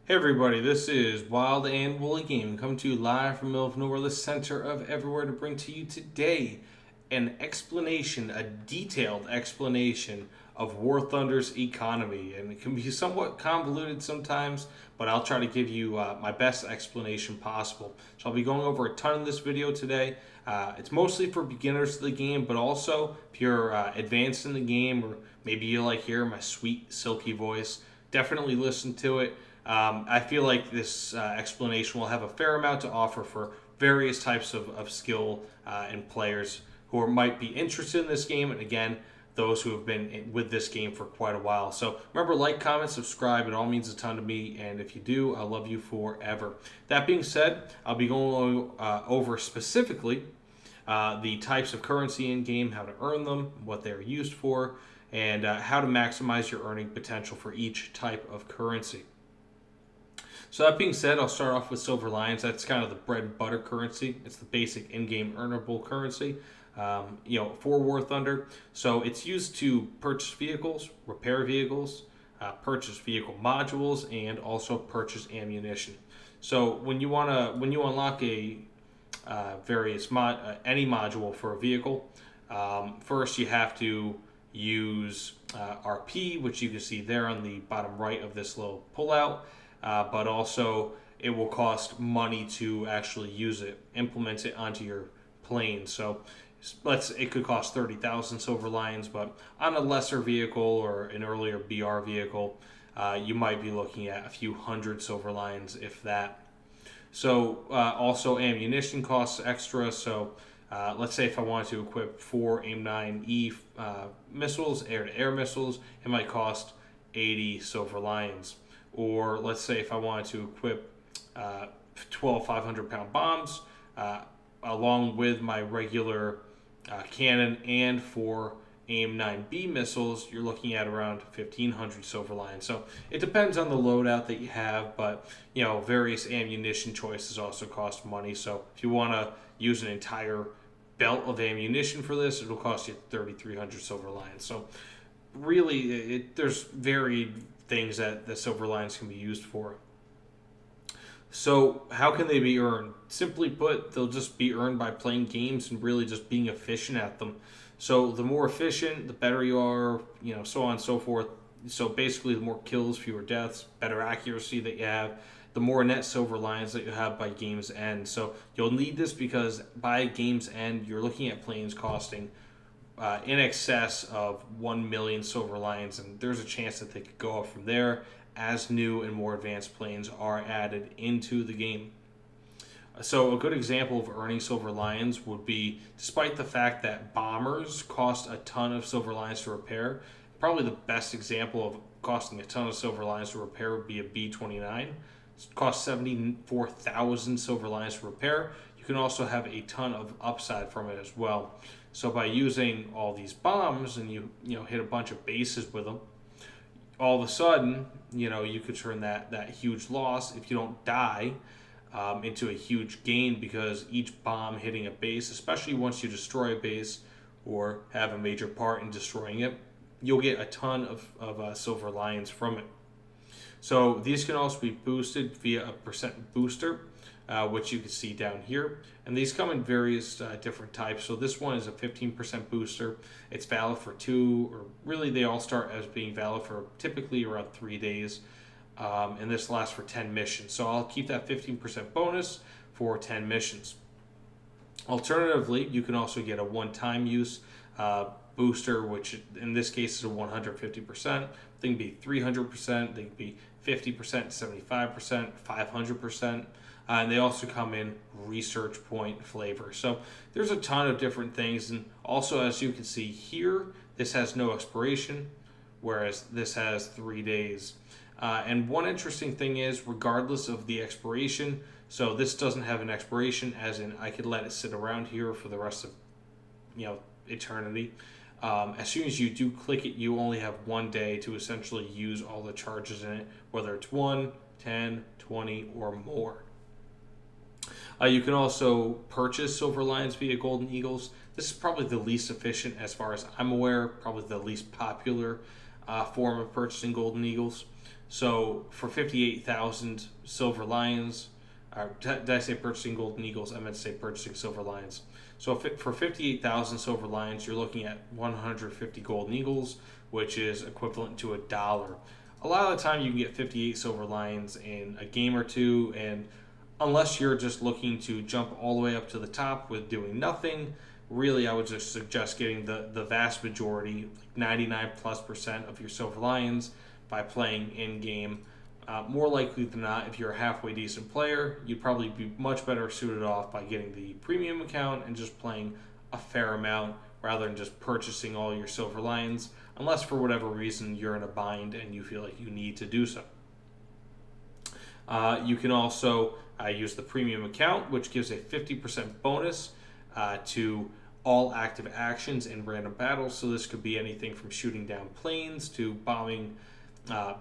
Hey everybody, this is Wild and Woolly Game coming to you live from the middle of nowhere, the center of everywhere, to bring to you today an explanation, a detailed explanation of War Thunder's economy. And it can be somewhat convoluted sometimes, but I'll try to give you my best explanation possible. So I'll be going over a ton in this video today. It's mostly for beginners of the game, but also if you're advanced in the game, or maybe you like hearing my sweet, silky voice, definitely listen to it. I feel like this explanation will have a fair amount to offer for various types of skill and players who might be interested in this game, and again, those who have been with this game for quite a while. So remember, like, comment, subscribe. It all means a ton to me, and if you do, I love you forever. That being said, I'll be going over specifically the types of currency in game, how to earn them, what they're used for, and how to maximize your earning potential for each type of currency. So that being said, I'll start off with Silver Lions. That's kind of the bread and butter currency. It's the basic in-game earnable currency, for War Thunder. So it's used to purchase vehicles, repair vehicles, purchase vehicle modules, and also purchase ammunition. So when you unlock a any module for a vehicle, first you have to use RP, which you can see there on the bottom right of this little pullout. But also it will cost money to actually use it, implement it onto your plane. So it could cost 30,000 Silver Lions, but on a lesser vehicle or an earlier BR vehicle, you might be looking at a few hundred Silver Lions, if that. So also ammunition costs extra. So let's say if I wanted to equip 4 AIM-9E missiles, air-to-air missiles, it might cost 80 Silver Lions. Or let's say if I wanted to equip 12 500-pound bombs along with my regular cannon and 4 AIM-9B missiles, you're looking at around 1,500 Silver Lions. So it depends on the loadout that you have, but various ammunition choices also cost money. So if you want to use an entire belt of ammunition for this, it'll cost you 3,300 Silver Lions. So really, there's varied things that the Silver Lions can be used for. So how can they be earned? Simply put, they'll just be earned by playing games and really just being efficient at them. So the more efficient, the better you are, so on and so forth. So basically, the more kills, fewer deaths, better accuracy that you have, the more net Silver Lions that you have by game's end. So you'll need this because by game's end, you're looking at planes costing in excess of 1 million Silver Lions, and there's a chance that they could go up from there as new and more advanced planes are added into the game. So a good example of earning Silver Lions would be, despite the fact that bombers cost a ton of Silver Lions to repair, probably the best example of costing a ton of Silver Lions to repair would be a B-29. It costs 74,000 Silver Lions to repair. You can also have a ton of upside from it as well. So by using all these bombs and you hit a bunch of bases with them, all of a sudden, you could turn that huge loss, if you don't die, into a huge gain, because each bomb hitting a base, especially once you destroy a base or have a major part in destroying it, you'll get a ton of Silver Lions from it. So these can also be boosted via a percent booster, which you can see down here. And these come in various different types. So this one is a 15% booster. It's valid for 2, or really they all start as being valid for typically around 3 days. And this lasts for 10 missions. So I'll keep that 15% bonus for 10 missions. Alternatively, you can also get a one-time use booster, which in this case is a 150%. They can be 300%, they can be 50%, 75%, 500%. And they also come in research point flavor. So there's a ton of different things. And also, as you can see here, this has no expiration, whereas this has 3 days. And one interesting thing is, regardless of the expiration, so this doesn't have an expiration, as in I could let it sit around here for the rest of eternity. As soon as you do click it, you only have 1 day to essentially use all the charges in it, whether it's 1, 10, 20, or more. You can also purchase Silver Lions via Golden Eagles. This is probably the least efficient, as far as I'm aware, probably the least popular form of purchasing Golden Eagles. So for 58,000 Silver Lions, did I say purchasing Golden Eagles? I meant to say purchasing Silver Lions. So for 58,000 Silver Lions, you're looking at 150 Golden Eagles, which is equivalent to $1. A lot of the time, you can get 58 Silver Lions in a game or two, and unless you're just looking to jump all the way up to the top with doing nothing, really, I would just suggest getting the vast majority, like 99+% of your Silver Lions by playing in game. More likely than not, if you're a halfway decent player, you'd probably be much better suited off by getting the premium account and just playing a fair amount rather than just purchasing all your Silver Lions, unless for whatever reason you're in a bind and you feel like you need to do so. You can also use the premium account, which gives a 50% bonus to all active actions in random battles. So this could be anything from shooting down planes to bombing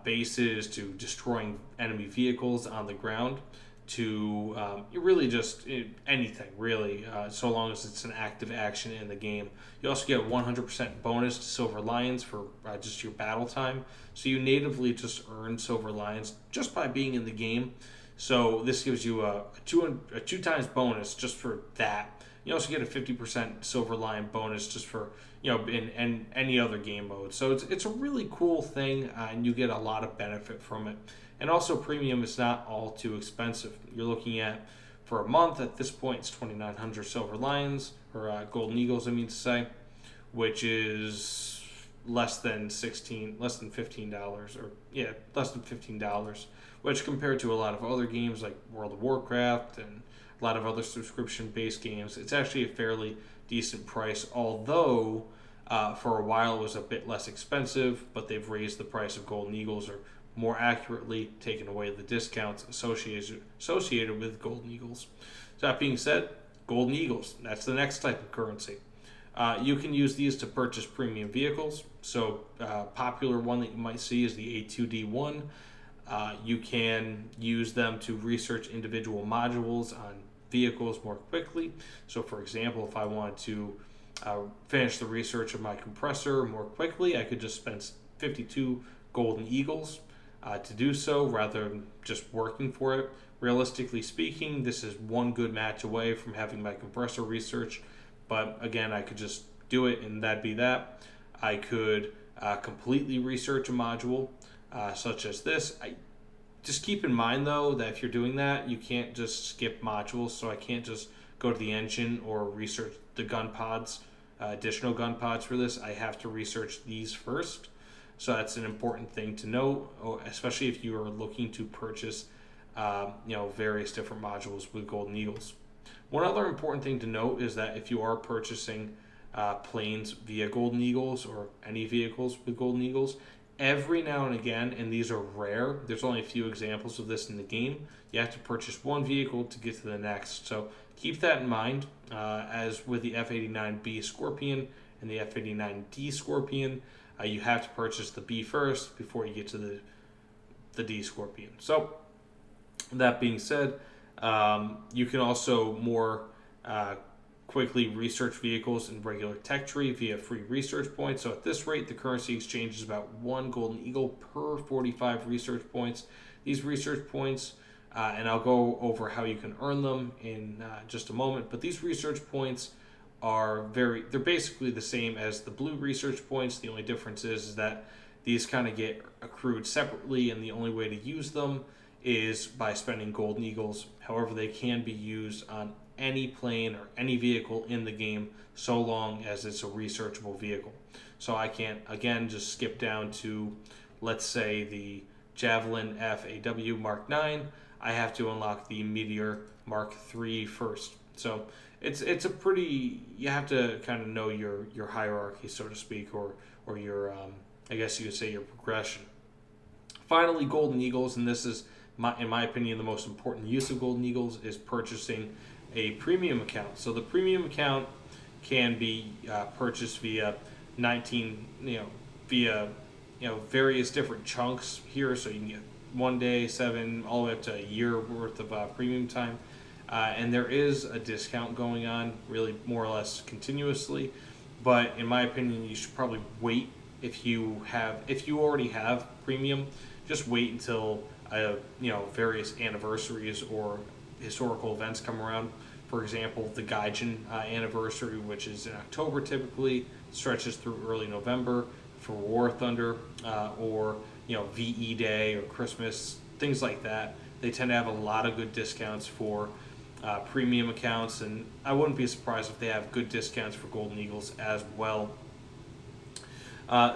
bases to destroying enemy vehicles on the ground to really just anything, really, so long as it's an active action in the game. You also get a 100% bonus to Silver Lions for just your battle time. So you natively just earn Silver Lions just by being in the game. So this gives you a two times bonus just for that. You also get a 50% Silver Lion bonus just for, in any other game mode. So it's a really cool thing, and you get a lot of benefit from it. And also, premium is not all too expensive. You're looking at, for a month, at this point, it's 2,900 Silver Lions, or Golden Eagles, I mean to say, which is less than $15, less than $15, which compared to a lot of other games like World of Warcraft and a lot of other subscription-based games, it's actually a fairly decent price, although for a while it was a bit less expensive, but they've raised the price of Golden Eagles, or more accurately, taken away the discounts associated with Golden Eagles. So that being said, Golden Eagles, that's the next type of currency. You can use these to purchase premium vehicles. So popular one that you might see is the A2D1. You can use them to research individual modules on vehicles more quickly. So for example, if I wanted to finish the research of my compressor more quickly, I could just spend 52 Golden Eagles to do so rather than just working for it. Realistically speaking, this is one good match away from having my compressor research, but again, I could just do it and that'd be that. I could completely research a module such as this. Just keep in mind though that if you're doing that, you can't just skip modules, so I can't just go to the engine or research the gun pods, additional gun pods for this. I have to research these first. So that's an important thing to know, especially if you are looking to purchase, various different modules with Golden Eagles. One other important thing to note is that if you are purchasing planes via Golden Eagles or any vehicles with Golden Eagles, every now and again, and these are rare, there's only a few examples of this in the game, you have to purchase one vehicle to get to the next. So keep that in mind, as with the F-89B Scorpion and the F-89D Scorpion, you have to purchase the B first before you get to the D Scorpion. So that being said, you can also more quickly research vehicles in regular tech tree via free research points. So at this rate, the currency exchange is about 1 Golden Eagle per 45 research points. These research points, and I'll go over how you can earn them in just a moment, but these research points they're basically the same as the blue research points. The only difference is that these kind of get accrued separately, and the only way to use them is by spending Golden Eagles. However, they can be used on any plane or any vehicle in the game so long as it's a researchable vehicle. So I can't, again, just skip down to, let's say, the Javelin FAW Mark 9. I have to unlock the Meteor Mark 3 first. So it's a pretty, you have to kind of know your hierarchy, so to speak, or your, I guess you could say, your progression. Finally, Golden Eagles, and this is, in my opinion, the most important use of Golden Eagles, is purchasing a premium account. So the premium account can be purchased via various different chunks here. So you can get 1 day, 7, all the way up to a year worth of premium time. And there is a discount going on, really more or less continuously. But in my opinion, you should probably wait if you already have premium, just wait until various anniversaries or historical events come around. For example, the Gaijin anniversary, which is in October typically, stretches through early November for War Thunder, or VE Day or Christmas, things like that. They tend to have a lot of good discounts for premium accounts, and I wouldn't be surprised if they have good discounts for Golden Eagles as well.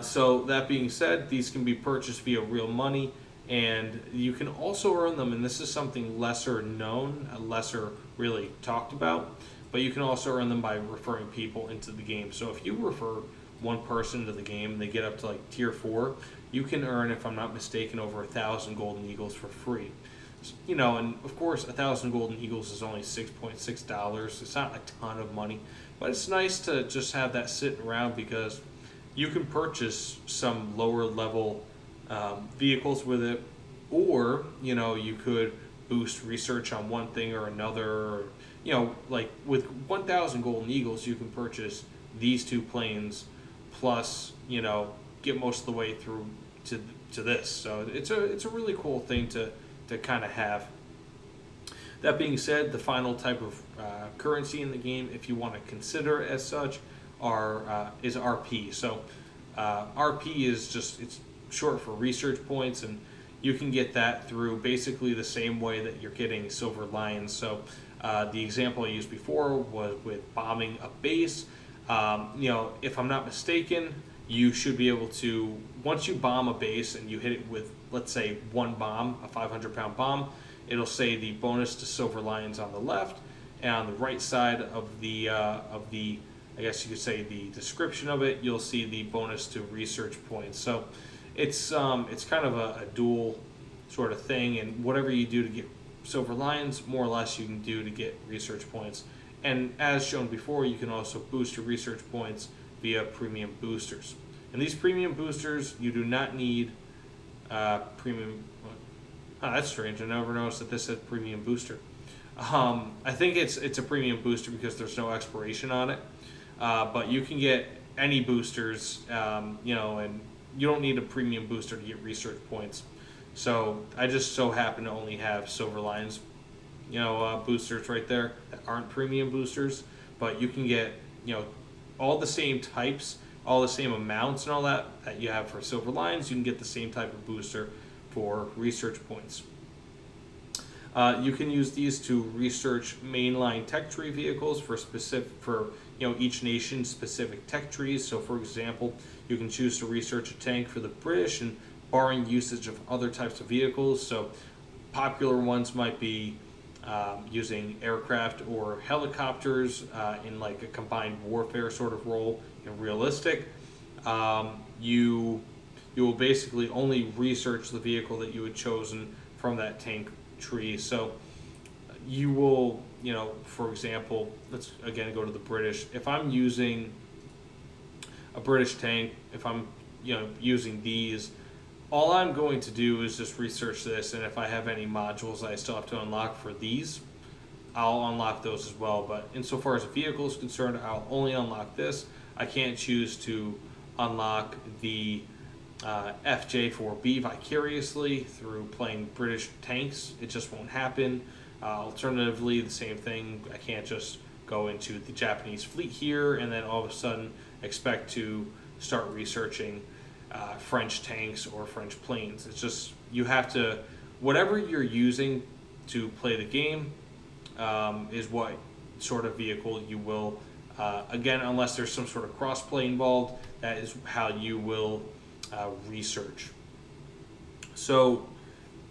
So that being said, these can be purchased via real money, and you can also earn them, and this is something lesser known, lesser really talked about, but you can also earn them by referring people into the game. So if you refer one person to the game and they get up to like tier 4, you can earn, if I'm not mistaken, over 1,000 Golden Eagles for free. And of course 1,000 Golden Eagles is only $6.6. It's not a ton of money, but it's nice to just have that sitting around, because you can purchase some lower level vehicles with it, or you could boost research on one thing or another. Like with 1,000 Golden Eagles, you can purchase these 2 planes, plus get most of the way through to this. So it's a really cool thing to kind of have. That being said, the final type of currency in the game, if you want to consider as such, is RP. So RP is it's short for research points, and you can get that through basically the same way that you're getting Silver Lions. So the example I used before was with bombing a base. If I'm not mistaken, you should be able to, once you bomb a base and you hit it with, let's say, 1 bomb, a 500-pound bomb, it'll say the bonus to Silver Lions on the left, and on the right side of the I guess you could say the description of it, you'll see the bonus to research points. So it's kind of a dual sort of thing, and whatever you do to get Silver Lions, more or less you can do to get research points. And as shown before, you can also boost your research points via premium boosters. And these premium boosters, you do not need premium. Oh, that's strange. I never noticed that this said premium booster. I think it's a premium booster because there's no expiration on it. But you can get any boosters, and you don't need a premium booster to get research points. So I just so happen to only have Silver Lions, boosters right there that aren't premium boosters. But you can get, all the same types, all the same amounts and all that you have for Silver Lions. You can get the same type of booster for research points. You can use these to research mainline tech tree vehicles for each nation's specific tech trees. So, for example, you can choose to research a tank for the British and barring usage of other types of vehicles. So, popular ones might be using aircraft or helicopters in like a combined warfare sort of role in realistic. You will basically only research the vehicle that you had chosen from that tank tree. So you will, for example, let's again go to the British. If I'm using a British tank, if I'm using these, all I'm going to do is just research this, and if I have any modules I still have to unlock for these, I'll unlock those as well. But insofar as a vehicle is concerned, I'll only unlock this. I can't choose to unlock the FJ4B vicariously through playing British tanks. It just won't happen. Alternatively, the same thing. I can't just go into the Japanese fleet here and then all of a sudden expect to start researching French tanks or French planes. It's just, you have to, whatever you're using to play the game is what sort of vehicle you will, again, unless there's some sort of cross-play involved, that is how you will research. So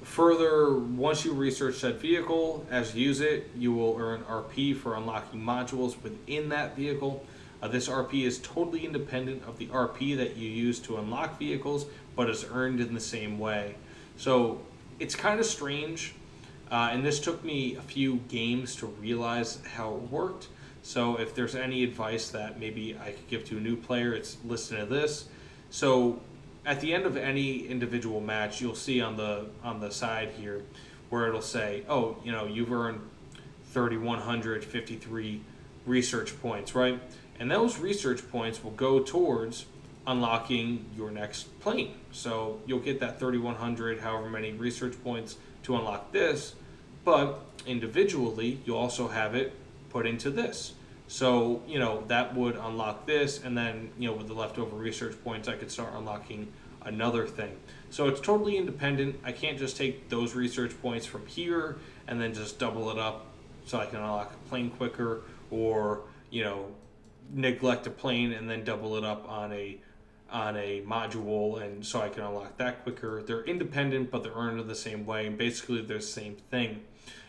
further, once you research that vehicle, as you use it, you will earn RP for unlocking modules within that vehicle. This RP is totally independent of the RP that you use to unlock vehicles, but is earned in the same way. So it's kind of strange, and this took me a few games to realize how it worked. So if there's any advice that maybe I could give to a new player, it's listen to this. So at the end of any individual match, you'll see on the side here where it'll say, oh, you've earned 3,153 research points, right? And those research points will go towards unlocking your next plane. So you'll get that 3,100, however many research points to unlock this, but individually, you'll also have it put into this. So, that would unlock this, and then, with the leftover research points, I could start unlocking another thing. So it's totally independent. I can't just take those research points from here and then just double it up so I can unlock a plane quicker, or, neglect a plane and then double it up on a module, and so I can unlock that quicker. They're independent, but they're earned the same way, and basically they're the same thing.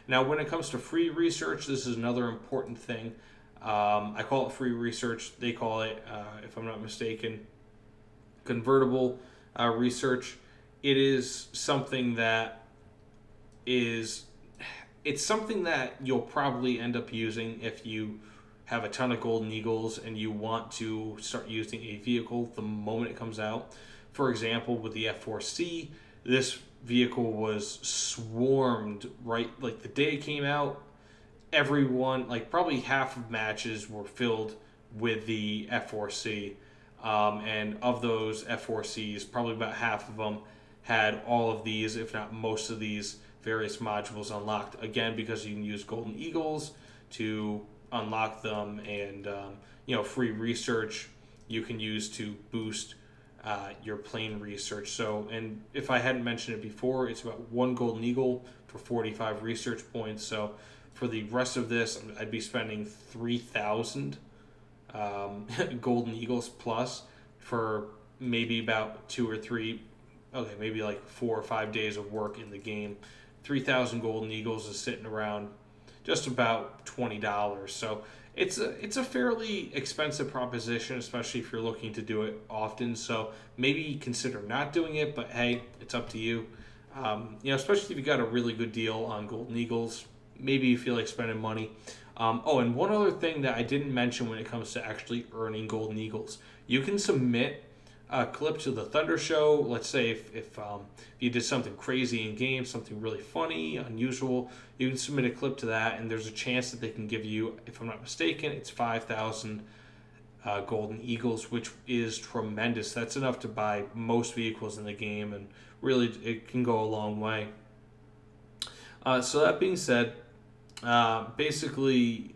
Now, when it comes to free research, this is another important thing. I call it free research. They call it, if I'm not mistaken, convertible research. It is something that it's something that you'll probably end up using if you have a ton of golden eagles and you want to start using a vehicle the moment it comes out. For example, with the F4C, this vehicle was swarmed right like the day it came out. Everyone, like probably half of matches were filled with the F4C, and of those F4Cs, probably about half of them had all of these, if not most of these various modules unlocked. Again, because you can use golden eagles to unlock them, and free research you can use to boost your plane research. So, and if I hadn't mentioned it before, it's about one golden eagle for 45 research points. So for the rest of this, I'd be spending 3,000 golden eagles plus for maybe about 2 or 3, okay, maybe like 4 or 5 days of work in the game. 3,000 golden eagles is sitting around just about $20. So it's a fairly expensive proposition, especially if you're looking to do it often. So maybe consider not doing it, but hey, it's up to you. Especially if you got a really good deal on golden eagles, maybe you feel like spending money. And one other thing that I didn't mention when it comes to actually earning golden eagles, you can submit a clip to the Thunder Show. Let's say if you did something crazy in game, something really funny, unusual, you can submit a clip to that, and there's a chance that they can give you, if I'm not mistaken, it's 5,000 golden eagles, which is tremendous. That's enough to buy most vehicles in the game, and really it can go a long way. So that being said, basically,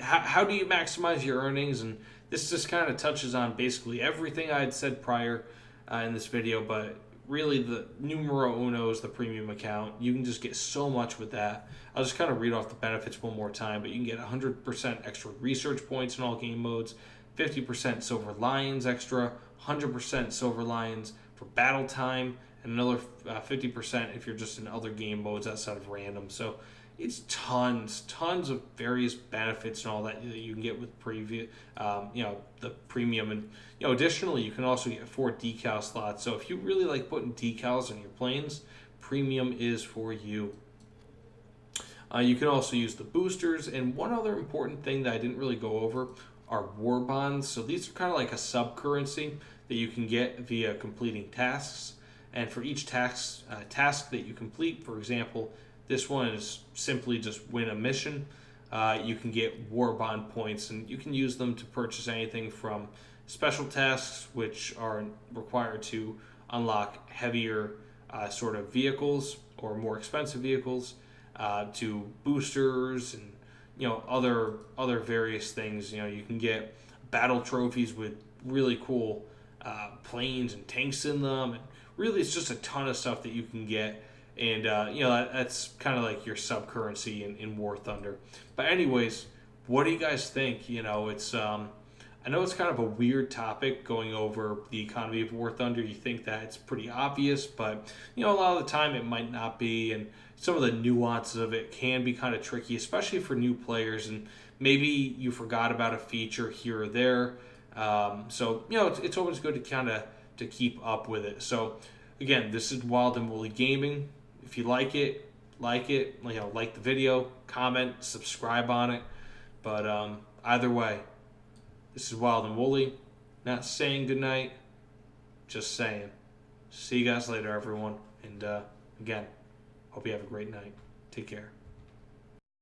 how do you maximize your earnings? And this just kind of touches on basically everything I had said prior in this video, but really the numero uno is the premium account. You can just get so much with that. I'll just kind of read off the benefits one more time, but you can get 100% extra research points in all game modes, 50% Silver Lions extra, 100% Silver Lions for battle time, and another 50% if you're just in other game modes outside of random. So it's tons of various benefits and all that you can get with the premium. And additionally, you can also get 4 decal slots. So if you really like putting decals on your planes, premium is for you. You can also use the boosters, and one other important thing that I didn't really go over are war bonds. So these are kind of like a sub currency that you can get via completing tasks. And for each task that you complete, for example, this one is simply just win a mission. You can get war bond points, and you can use them to purchase anything from special tasks, which are required to unlock heavier sort of vehicles or more expensive vehicles, to boosters and other various things. You can get battle trophies with really cool planes and tanks in them, and really it's just a ton of stuff that you can get. And, that's kind of like your sub-currency in War Thunder. But anyways, what do you guys think? It's I know it's kind of a weird topic going over the economy of War Thunder. You think that it's pretty obvious, but, a lot of the time it might not be. And some of the nuances of it can be kind of tricky, especially for new players. And maybe you forgot about a feature here or there. So, it's always good to keep up with it. So, again, this is Wild and Woolly Gaming. If you like it, like the video, comment, subscribe on it. But either way, this is Wild and Woolly. Not saying goodnight, just saying. See you guys later, everyone. And again, hope you have a great night. Take care.